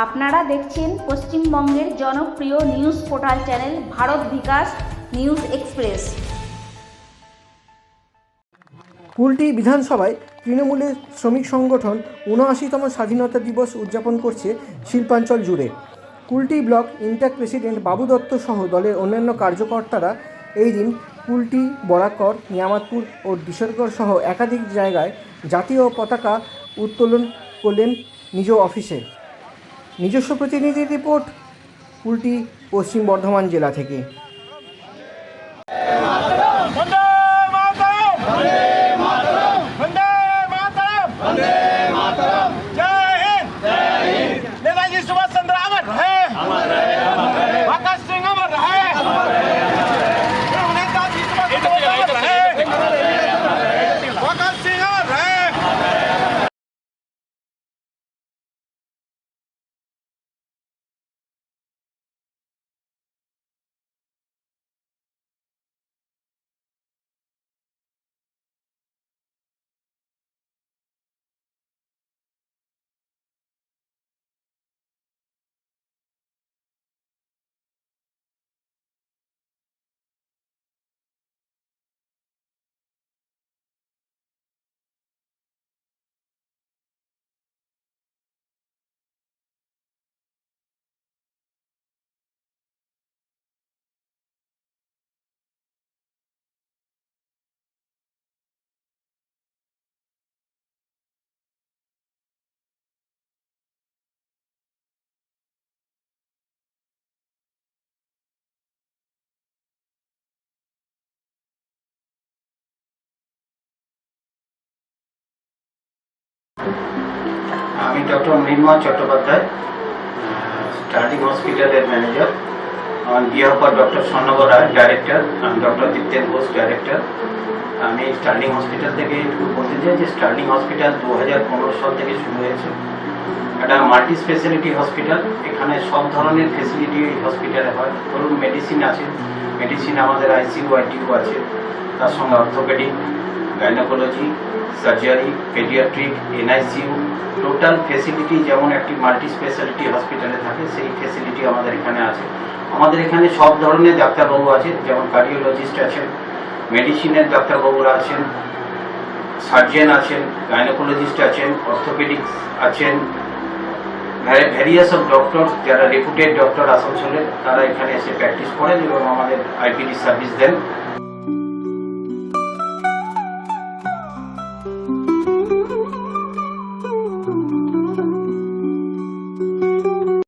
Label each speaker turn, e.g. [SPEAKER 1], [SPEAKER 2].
[SPEAKER 1] আপনারা দেখছেন পশ্চিমবঙ্গের জনপ্রিয় নিউজ পোর্টাল চ্যানেল ভারত বিকাশ নিউজ এক্সপ্রেস।
[SPEAKER 2] কুলটি বিধানসভায় তৃণমূলের শ্রমিক সংগঠন ৭৯তম স্বাধীনতা দিবস উদযাপন করছে শিল্পাঞ্চল জুড়ে। কুলটি ব্লক ইন্টাক প্রেসিডেন্ট বাবু দত্ত সহ দলের অন্যান্য কার্যকর্তারা এই দিন কুলটি, বরাকর, নিয়ামতপুর ও ডিসেরগড় সহ একাধিক জায়গায় জাতীয় পতাকা উত্তোলন করলেন নিজ অফিসে। নিজস্ব প্রতিনিধি রিপোর্ট, কুলটি, পশ্চিম বর্ধমান জেলা থেকে।
[SPEAKER 3] আমি ডক্টর মৃন্ময় চট্টোপাধ্যায়, স্টার্লিং হসপিটালের manager. On behalf of doctor Swarnab Roy, director, আমি ডক্টর দীপ্তেন ঘোষ, ডাইরেক্টর। আমি স্টার্লিং হসপিটাল থেকে একটু বলতে চাই যে স্টার্লিং হসপিটাল 2015 সাল থেকে শুরু হয়েছে। একটা মাল্টি স্পেশালিটি হসপিটাল। এখানে সব ধরনের ফেসিলিটি এই হসপিটালে হয়। ধরুন মেডিসিন আছে, মেডিসিন আমাদের আইসিইউ, আইটিইউ আছে, তার সঙ্গে orthopaedic, gynaecology, surgery, paediatric, NICU, total facility যেমন একটি মাল্টি স্পেশালিটি হসপিটালে থাকে সেই ফেসিলিটি আমাদের এখানে আছে। আমাদের এখানে সব ধরনের ডাক্তারবাবু আছে, যেমন কার্ডিওলজিস্ট আছেন, মেডিসিনের ডাক্তারবাবুরা আছেন, সার্জন আছেন, গাইনোকোলজিস্ট আছেন, অর্থোপেডিক্স আছেন, ভ্যারিয়াস অফ ডক্টর যারা রেপুটেড ডক্টর আসানসোলের, তারা এখানে এসে প্র্যাকটিস করেন এবং আমাদের আইপিডি সার্ভিস দেন।